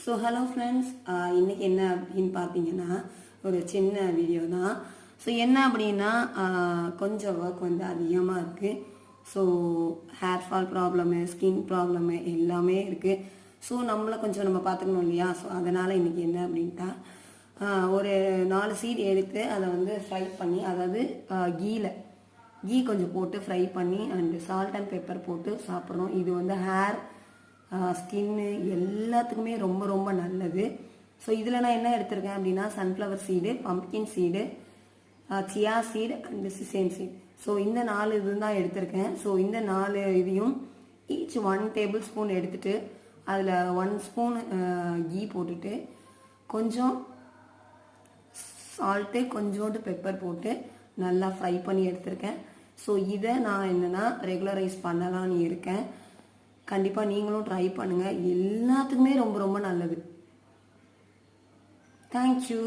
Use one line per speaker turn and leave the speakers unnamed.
So hello friends, இன்றைக்கி என்ன அப்படின்னு பார்த்தீங்கன்னா ஒரு சின்ன வீடியோ தான். ஸோ என்ன அப்படின்னா கொஞ்சம் ஒர்க் வந்து அதிகமாக இருக்குது. So hair fall problem, skin problem எல்லாமே இருக்குது. ஸோ நம்மளை கொஞ்சம் நம்ம பார்த்துக்கணும் இல்லையா? ஸோ அதனால் இன்றைக்கி என்ன அப்படின்ட்டா ஒரு 4 சீட் எடுத்து அதை வந்து ஃப்ரை பண்ணி, அதாவது கீ கொஞ்சம் போட்டு ஃப்ரை பண்ணி அண்டு சால்ட் அண்ட் பெப்பர் போட்டு சாப்பிட்றோம். இது வந்து ஹேர், ஸ்கின்னு எல்லாத்துக்குமே ரொம்ப ரொம்ப நல்லது. ஸோ இதில் நான் என்ன எடுத்திருக்கேன் அப்படின்னா sunflower seed, pumpkin seed, chia seed and sesame seed. So இந்த 4 இது தான் எடுத்திருக்கேன். ஸோ இந்த 4 இதையும் ஈச் 1 டேபிள் ஸ்பூன் எடுத்துட்டு அதில் 1 ஸ்பூன் கீ போட்டுட்டு கொஞ்சம் சால்ட்டு, கொஞ்சோண்டு பெப்பர் போட்டு நல்லா ஃப்ரை பண்ணி எடுத்திருக்கேன். ஸோ இதை நான் என்னென்னா ரெகுலரைஸ் பண்ணலான்னு இருக்கேன். கண்டிப்பாக நீங்களும் ட்ரை பண்ணுங்கள். எல்லாத்துக்குமே ரொம்ப ரொம்ப நல்லது. தேங்க்யூ.